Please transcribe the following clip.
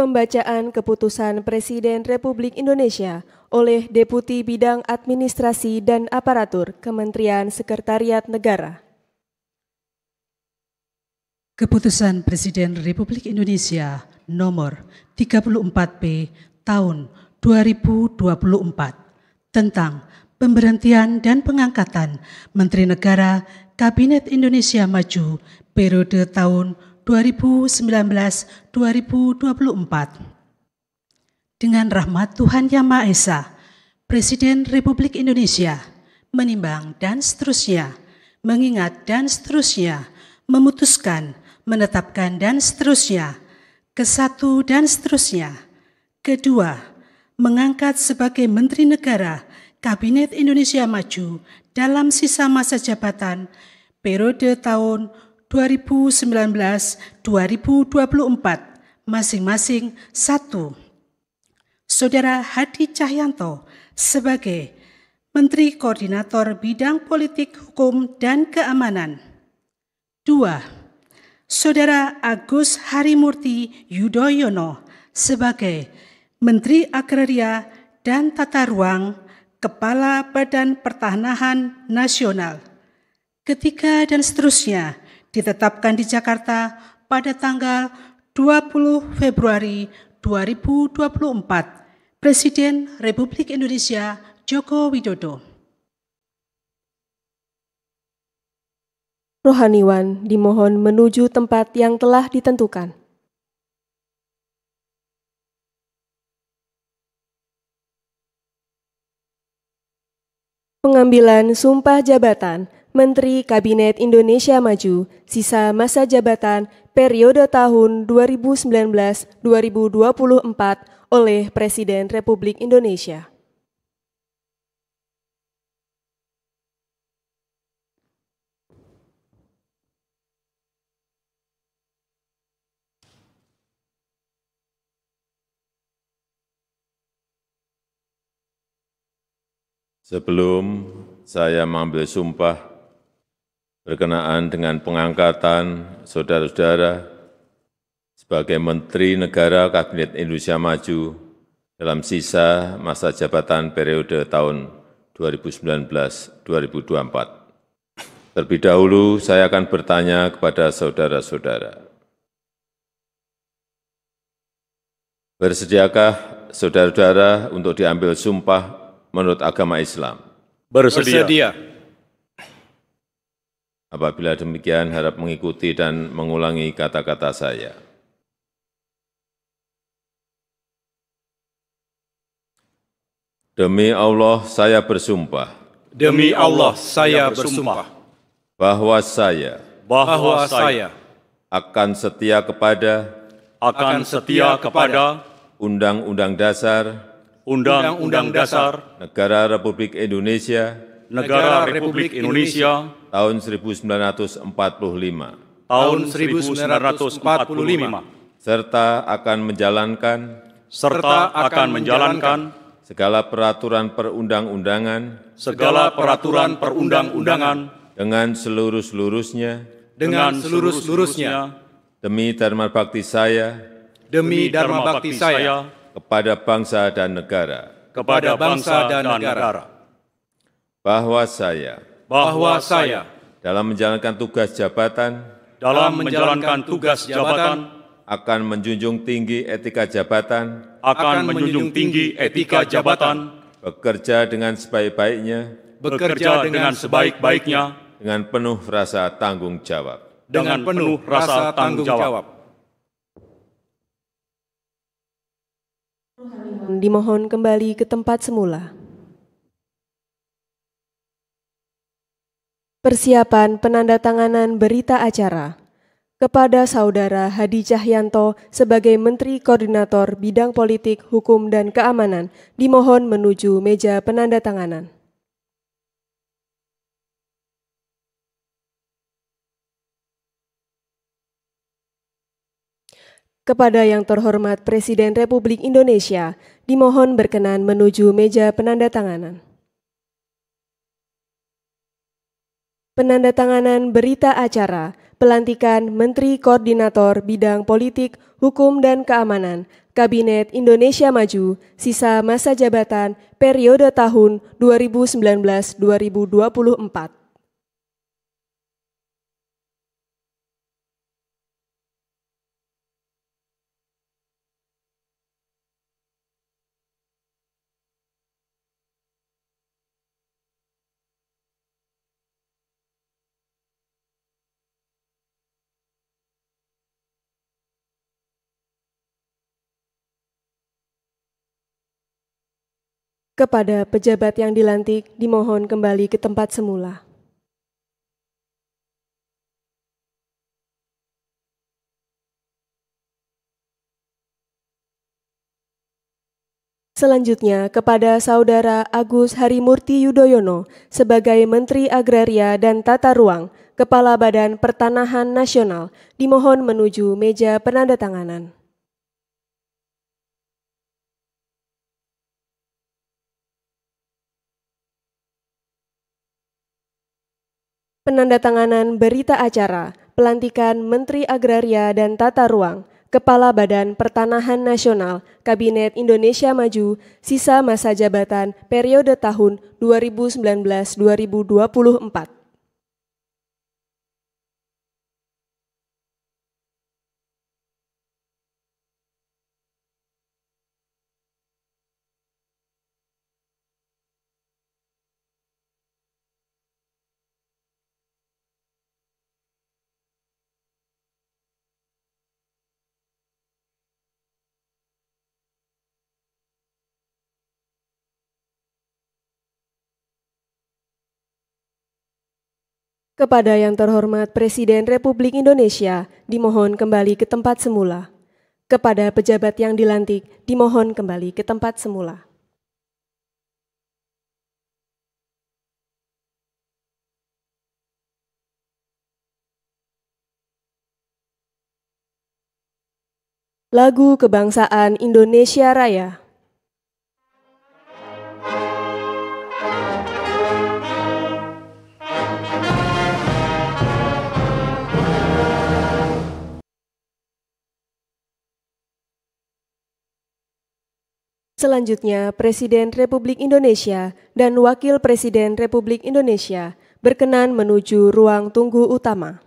Pembacaan Keputusan Presiden Republik Indonesia oleh Deputi Bidang Administrasi dan Aparatur Kementerian Sekretariat Negara. Keputusan Presiden Republik Indonesia nomor 34P tahun 2024 tentang pemberhentian dan pengangkatan Menteri Negara Kabinet Indonesia Maju periode tahun 2019-2024. Dengan rahmat Tuhan Yang Maha Esa, Presiden Republik Indonesia menimbang dan seterusnya, mengingat dan seterusnya, memutuskan, menetapkan dan seterusnya, kesatu dan seterusnya. Kedua, mengangkat sebagai Menteri Negara Kabinet Indonesia Maju dalam sisa masa jabatan periode tahun 2019-2024 masing-masing 1. Saudara Hadi Cahyanto sebagai Menteri Koordinator Bidang Politik, Hukum, dan Keamanan. 2. Saudara Agus Harimurti Yudhoyono sebagai Menteri Agraria dan Tata Ruang, Kepala Badan Pertanahan Nasional. Ketiga dan seterusnya ditetapkan di Jakarta pada tanggal 20 Februari 2024. Presiden Republik Indonesia Joko Widodo. Rohaniwan dimohon menuju tempat yang telah ditentukan. Pengambilan sumpah jabatan Menteri Kabinet Indonesia Maju sisa masa jabatan periode tahun 2019-2024 oleh Presiden Republik Indonesia. Sebelum saya mengambil sumpah berkenaan dengan pengangkatan saudara-saudara sebagai Menteri Negara Kabinet Indonesia Maju dalam sisa masa jabatan periode tahun 2019-2024. Terlebih dahulu saya akan bertanya kepada saudara-saudara. Bersediakah saudara-saudara untuk diambil sumpah menurut agama Islam? Bersedia. Apabila demikian, harap mengikuti dan mengulangi kata-kata saya. Demi Allah, saya bersumpah. Demi Allah, saya bersumpah. Bahwa saya akan setia kepada Undang-Undang Dasar Negara Republik Indonesia tahun 1945 serta akan menjalankan segala peraturan perundang-undangan dengan seluruh-seluruhnya demi dharma bakti saya kepada bangsa dan negara. Bahwa saya dalam menjalankan tugas jabatan akan menjunjung tinggi etika jabatan, bekerja dengan sebaik-baiknya dengan penuh rasa tanggung jawab. Dimohon kembali ke tempat semula. Persiapan penandatanganan berita acara kepada Saudara Hadi Cahyanto sebagai Menteri Koordinator Bidang Politik, Hukum, dan Keamanan dimohon menuju meja penandatanganan. Kepada yang terhormat Presiden Republik Indonesia, dimohon berkenan menuju meja penandatanganan. Penandatanganan berita acara pelantikan Menteri Koordinator Bidang Politik, Hukum, dan Keamanan Kabinet Indonesia Maju, sisa masa jabatan periode tahun 2019-2024. Kepada pejabat yang dilantik, dimohon kembali ke tempat semula. Selanjutnya, kepada Saudara Agus Harimurti Yudhoyono sebagai Menteri Agraria dan Tata Ruang, Kepala Badan Pertanahan Nasional, dimohon menuju meja penandatanganan. Penandatanganan berita acara pelantikan Menteri Agraria dan Tata Ruang, Kepala Badan Pertanahan Nasional, Kabinet Indonesia Maju, sisa masa jabatan periode tahun 2019-2024. Kepada yang terhormat Presiden Republik Indonesia, dimohon kembali ke tempat semula. Kepada pejabat yang dilantik, dimohon kembali ke tempat semula. Lagu Kebangsaan Indonesia Raya. Selanjutnya, Presiden Republik Indonesia dan Wakil Presiden Republik Indonesia berkenan menuju ruang tunggu utama.